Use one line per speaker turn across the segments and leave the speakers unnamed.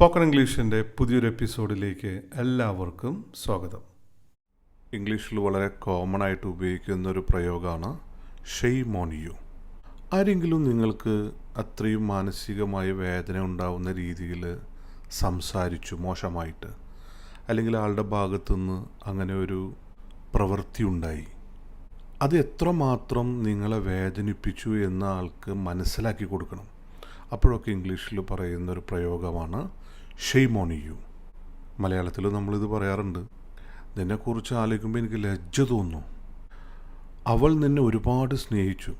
Spoken ഇംഗ്ലീഷിൻ്റെ പുതിയൊരു എപ്പിസോഡിലേക്ക് എല്ലാവർക്കും സ്വാഗതം. ഇംഗ്ലീഷിൽ വളരെ കോമൺ ആയിട്ട് ഉപയോഗിക്കുന്ന ഒരു പ്രയോഗമാണ് ഷെയ്ം ഓൺ യു. ആരെങ്കിലും നിങ്ങൾക്ക് അത്രയും മാനസികമായ വേദന ഉണ്ടാവുന്ന രീതിയിൽ സംസാരിച്ചു മോശമായിട്ട്, അല്ലെങ്കിൽ ആളുടെ ഭാഗത്തുനിന്ന് അങ്ങനെ ഒരു പ്രവൃത്തി ഉണ്ടായി, അത് എത്രമാത്രം നിങ്ങളെ വേദനിപ്പിച്ചു എന്ന ആൾക്ക് മനസ്സിലാക്കി കൊടുക്കണം. അപ്പോഴൊക്കെ ഇംഗ്ലീഷിൽ പറയുന്നൊരു പ്രയോഗമാണ് ഷെയ്ം ഓൺ യു. മലയാളത്തിൽ നമ്മളിത് പറയാറുണ്ട്. നിന്നെക്കുറിച്ച് ആലോചിക്കുമ്പോൾ എനിക്ക് ലജ്ജ തോന്നുന്നു. അവൾ നിന്നെ ഒരുപാട് സ്നേഹിച്ചു,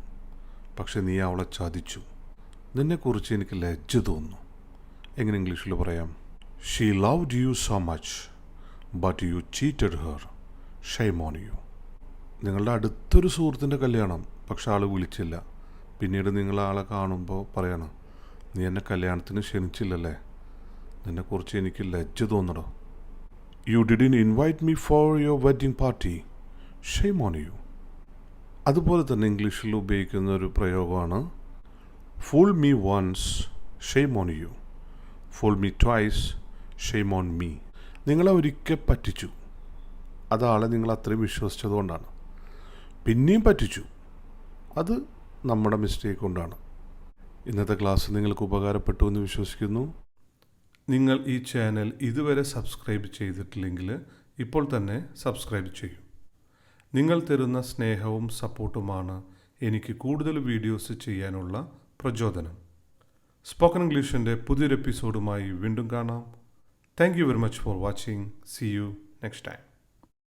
പക്ഷെ നീ അവളെ ചതിച്ചു. നിന്നെക്കുറിച്ച് എനിക്ക് ലജ്ജ തോന്നുന്നു. എങ്ങനെ ഇംഗ്ലീഷിൽ പറയാം? She loved you so much but you cheated her. Shame on U. നിങ്ങളുടെ അടുത്തൊരു സുഹൃത്തിൻ്റെ കല്യാണം, പക്ഷെ ആൾ വിളിച്ചില്ല. പിന്നീട് നിങ്ങൾ ആളെ കാണുമ്പോൾ പറയണം, നീ എന്നെ കല്യാണത്തിന് ക്ഷണിച്ചില്ലല്ലേ, നിന്നെക്കുറിച്ച് എനിക്ക് ലജ്ജ തോന്നണോ. You didn't invite me for your wedding party. Shame on you. അതുപോലെ തന്നെ ഇംഗ്ലീഷിൽ ഉപയോഗിക്കുന്ന ഒരു പ്രയോഗമാണ് fool me once, shame on you. Fool me twice, shame on me. നിങ്ങളെ ഒരിക്കൽ പറ്റിച്ചു, അതാളെ നിങ്ങൾ അത്രയും വിശ്വസിച്ചതുകൊണ്ടാണ്. പിന്നെയും പറ്റിച്ചു, അത് നമ്മുടെ മിസ്റ്റേക്ക് കൊണ്ടാണ്. ഇന്നത്തെ ക്ലാസ് നിങ്ങൾക്ക് ഉപകാരപ്പെട്ടു എന്ന് വിശ്വസിക്കുന്നു. നിങ്ങൾ ഈ ചാനൽ ഇതുവരെ സബ്സ്ക്രൈബ് ചെയ്തിട്ടില്ലെങ്കിൽ ഇപ്പോൾ തന്നെ സബ്സ്ക്രൈബ് ചെയ്യൂ. നിങ്ങൾ തരുന്ന സ്നേഹവും സപ്പോർട്ടുമാണ് എനിക്ക് കൂടുതൽ വീഡിയോസ് ചെയ്യാനുള്ള പ്രചോദനം. സ്പോക്കൺ ഇംഗ്ലീഷിൻ്റെ പുതിയൊരു എപ്പിസോഡുമായി വീണ്ടും കാണാം. Thank you very much for watching. See you next time.